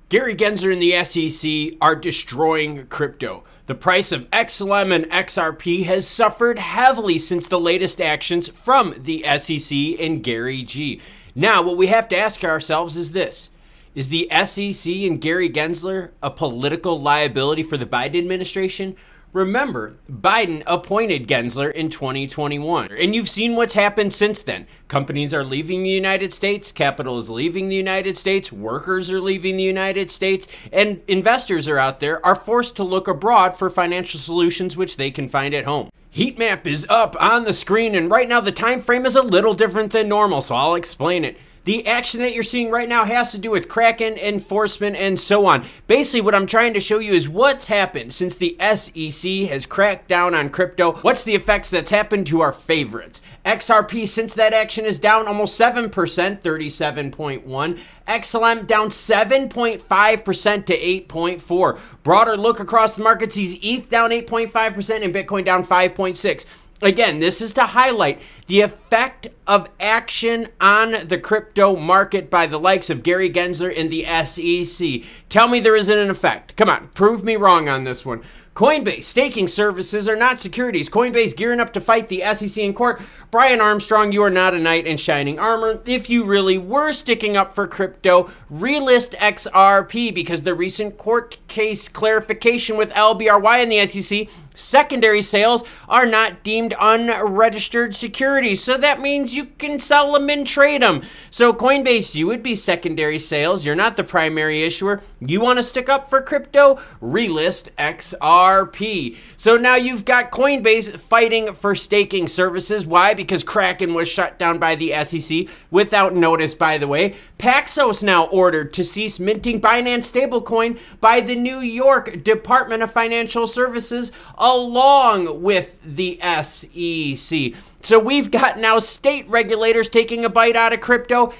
Gary Gensler and the SEC are destroying crypto. The price of XLM and XRP has suffered heavily since the latest actions from the SEC and Gary G. Now, what we have to ask ourselves is this. Is the SEC and Gary Gensler a political liability for the Biden administration? Remember, Biden appointed Gensler in 2021, and you've seen what's happened since then. Companies are leaving the United States, capital is leaving the United States, workers are leaving the United States, and investors are out there are forced to look abroad for financial solutions which they can find at home. Heat map is up on the screen, and right now the time frame is a little different than normal, so I'll explain it. The action that you're seeing right now has to do with Kraken, enforcement, and so on. Basically, what I'm trying to show you is what's happened since the SEC has cracked down on crypto. What's the effects that's happened to our favorites? XRP, since that action, is down almost 7%, 37.1. XLM down 7.5% to 8.4. Broader look across the market sees ETH down 8.5% and Bitcoin down 5.6%. Again, this is to highlight the effect of action on the crypto market by the likes of Gary Gensler and the SEC. Tell me there isn't an effect. Come on, prove me wrong on this one. Coinbase, staking services are not securities. Coinbase gearing up to fight the SEC in court. Brian Armstrong, you are not a knight in shining armor. If you really were sticking up for crypto, relist XRP because the recent court case clarification with LBRY and the SEC, secondary sales are not deemed unregistered securities. So that means you can sell them and trade them. So Coinbase, you would be secondary sales. You're not the primary issuer. You want to stick up for crypto? Relist XRP. So now you've got Coinbase fighting for staking services. Why? Because Kraken was shut down by the SEC without notice, by the way. Paxos now ordered to cease minting Binance stablecoin by the New York Department of Financial Services along with the SEC. So we've got now state regulators taking a bite out of crypto,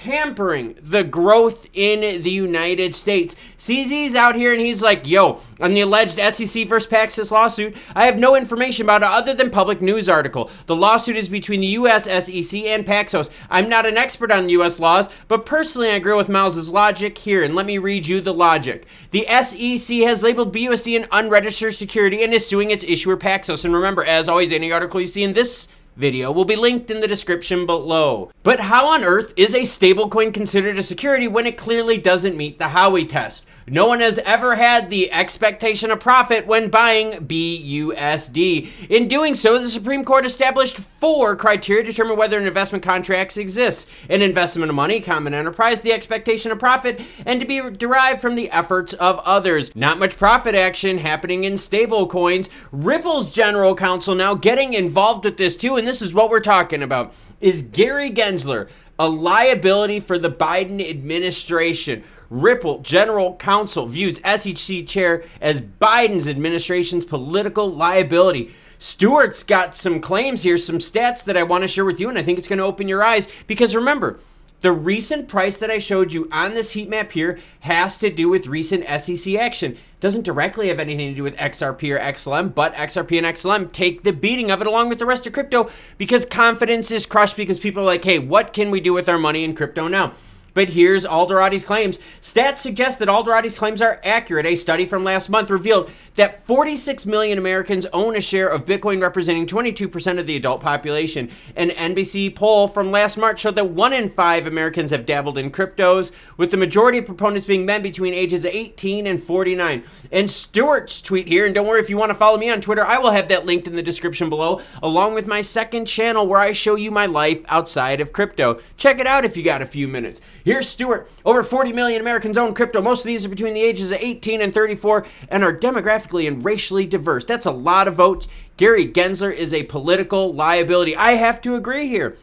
hampering the growth in the United States. CZ's out here and he's like, yo, on the alleged SEC versus Paxos lawsuit, I have no information about it other than public news article. The lawsuit is between the U.S. SEC and Paxos. I'm not an expert on U.S. laws, but personally I agree with Miles's logic here, and let me read you the logic. The SEC has labeled BUSD an unregistered security and is suing its issuer Paxos. And remember, as always, any article you see in this video will be linked in the description below. But how on earth is a stablecoin considered a security when it clearly doesn't meet the Howey test? No one has ever had the expectation of profit when buying BUSD. In doing so, the Supreme Court established 4 criteria to determine whether an investment contract exists: an investment of money, common enterprise, the expectation of profit, and to be derived from the efforts of others. Not much profit action happening in stablecoins. Ripple's general counsel now getting involved with this too, and this is what we're talking about. Is Gary Gensler a liability for the Biden administration? Ripple general counsel views SEC chair as Biden's administration's political liability. Stewart's got some claims here, some stats that I want to share with you, and I think it's going to open your eyes because remember, the recent price that I showed you on this heat map here has to do with recent SEC action. Doesn't directly have anything to do with XRP or XLM, but XRP and XLM take the beating of it along with the rest of crypto because confidence is crushed because people are like, hey, what can we do with our money in crypto now? But here's Alderati's claims. Stats suggest that Alderati's claims are accurate. A study from last month revealed that 46 million Americans own a share of Bitcoin, representing 22% of the adult population. An NBC poll from last March showed that 1 in 5 Americans have dabbled in cryptos, with the majority of proponents being men between ages 18 and 49. And Stewart's tweet here, and don't worry if you want to follow me on Twitter, I will have that linked in the description below, along with my second channel where I show you my life outside of crypto. Check it out if you got a few minutes. Here's Stewart. Over 40 million Americans own crypto. Most of these are between the ages of 18 and 34 and are demographically and racially diverse. That's a lot of votes. Gary Gensler is a political liability. I have to agree here.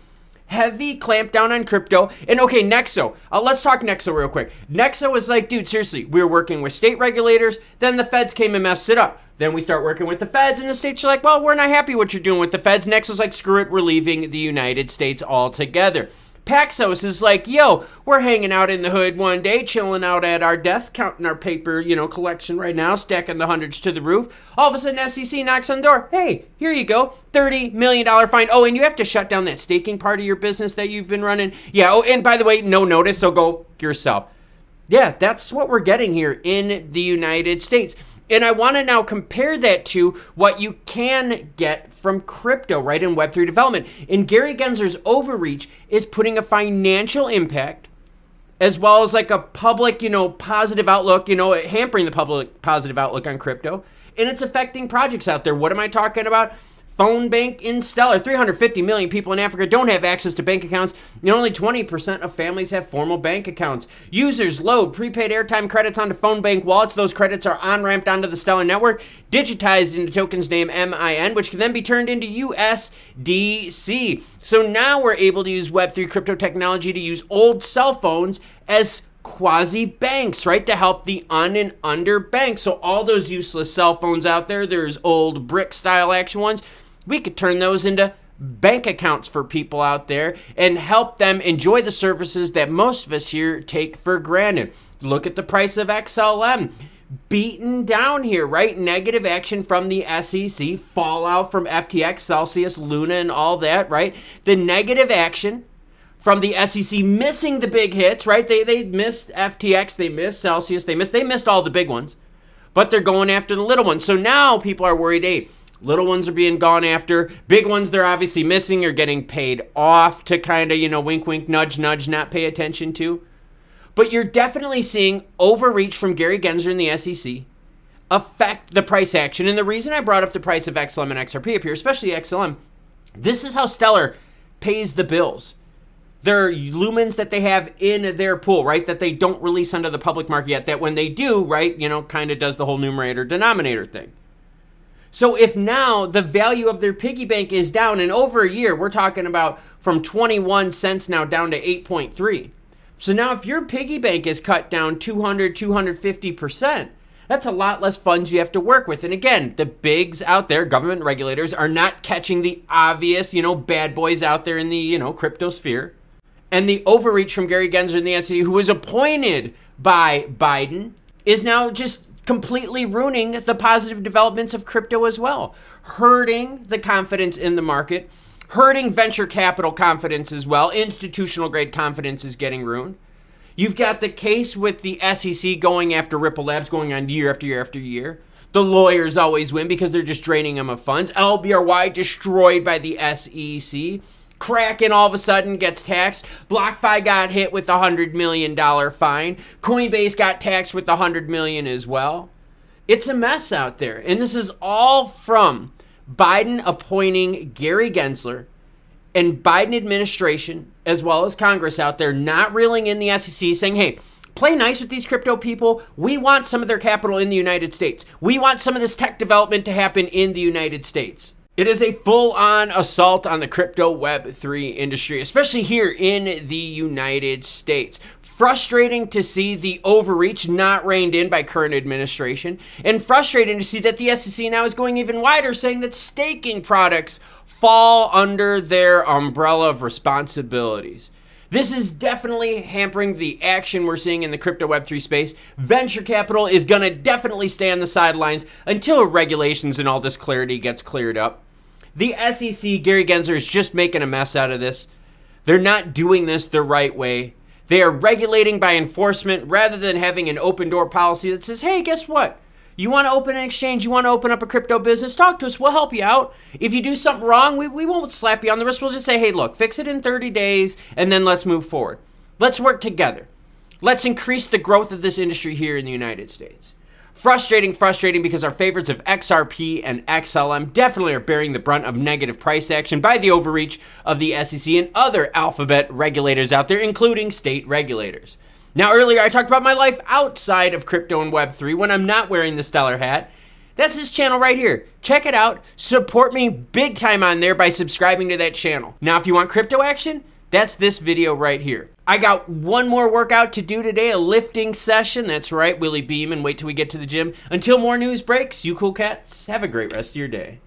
Heavy clampdown on crypto. And okay, Nexo. Let's talk Nexo real quick. Nexo was like, dude, seriously, we were working with state regulators. Then the feds came and messed it up. Then we start working with the feds and the states are like, well, we're not happy what you're doing with the feds. Nexo's like, screw it, we're leaving the United States altogether. Paxos is like, yo, we're hanging out in the hood one day, chilling out at our desk, counting our paper, collection right now, stacking the hundreds to the roof. All of a sudden, SEC knocks on the door. Hey, here you go, $30 million fine. Oh, and you have to shut down that staking part of your business that you've been running. Yeah, oh, and by the way, no notice, so go yourself. Yeah, that's what we're getting here in the United States. And I want to now compare that to what you can get from crypto, right, in Web3 development. And Gary Gensler's overreach is putting a financial impact as well as like a public, positive outlook, hampering the public positive outlook on crypto. And it's affecting projects out there. What am I talking about? Phone bank in Stellar. 350 million people in Africa don't have access to bank accounts. And only 20% of families have formal bank accounts. Users load prepaid airtime credits onto phone bank wallets. Those credits are on-ramped onto the Stellar network, digitized into tokens named MIN, which can then be turned into USDC. So now we're able to use Web3 crypto technology to use old cell phones as quasi-banks, right, to help the and underbanked. So all those useless cell phones out there, there's old brick-style action ones, we could turn those into bank accounts for people out there and help them enjoy the services that most of us here take for granted. Look at the price of XLM. Beaten down here, right? Negative action from the SEC, fallout from FTX, Celsius, Luna, and all that, right? The negative action from the SEC missing the big hits, right? They missed FTX, they missed Celsius, they missed all the big ones, but they're going after the little ones. So now people are worried, hey, little ones are being gone after. Big ones they're obviously missing are getting paid off to kind of, wink, wink, nudge, nudge, not pay attention to. But you're definitely seeing overreach from Gary Gensler and the SEC affect the price action. And the reason I brought up the price of XLM and XRP up here, especially XLM, this is how Stellar pays the bills. There are Lumens that they have in their pool, right, that they don't release onto the public market yet, that when they do, right, kind of does the whole numerator denominator thing. So if now the value of their piggy bank is down in over a year, we're talking about from 21 cents now down to 8.3. So now if your piggy bank is cut down 200, 250%, that's a lot less funds you have to work with. And again, the bigs out there, government regulators, are not catching the obvious, bad boys out there in the, crypto sphere. And the overreach from Gary Gensler and the SEC, who was appointed by Biden, is now just completely ruining the positive developments of crypto as well, hurting the confidence in the market, hurting venture capital confidence as well. Institutional grade confidence is getting ruined. You've got the case with the SEC going after Ripple Labs going on year after year after year. The lawyers always win because they're just draining them of funds. LBRY destroyed by the SEC. Kraken all of a sudden gets taxed. BlockFi got hit with a $100 million fine. Coinbase got taxed with $100 million as well. It's a mess out there. And this is all from Biden appointing Gary Gensler and Biden administration, as well as Congress out there, not reeling in the SEC, saying, hey, play nice with these crypto people. We want some of their capital in the United States. We want some of this tech development to happen in the United States. It is a full-on assault on the crypto Web3 industry, especially here in the United States. Frustrating to see the overreach not reined in by current administration, and frustrating to see that the SEC now is going even wider, saying that staking products fall under their umbrella of responsibilities. This is definitely hampering the action we're seeing in the crypto Web3 space. Venture capital is going to definitely stay on the sidelines until regulations and all this clarity gets cleared up. The SEC, Gary Gensler, is just making a mess out of this. They're not doing this the right way. They are regulating by enforcement rather than having an open door policy that says, hey, guess what? You want to open an exchange? You want to open up a crypto business? Talk to us. We'll help you out. If you do something wrong, we won't slap you on the wrist. We'll just say, hey, look, fix it in 30 days, and then let's move forward. Let's work together. Let's increase the growth of this industry here in the United States. Frustrating because our favorites of XRP and XLM definitely are bearing the brunt of negative price action by the overreach of the SEC and other alphabet regulators out there, including state regulators. Now, earlier I talked about my life outside of crypto and Web3 when I'm not wearing the Stellar hat. That's this channel right here. Check it out. Support me big time on there by subscribing to that channel. Now, if you want crypto action, that's this video right here. I got one more workout to do today, a lifting session. That's right, Willie Beam, and wait till we get to the gym. Until more news breaks, you cool cats, have a great rest of your day.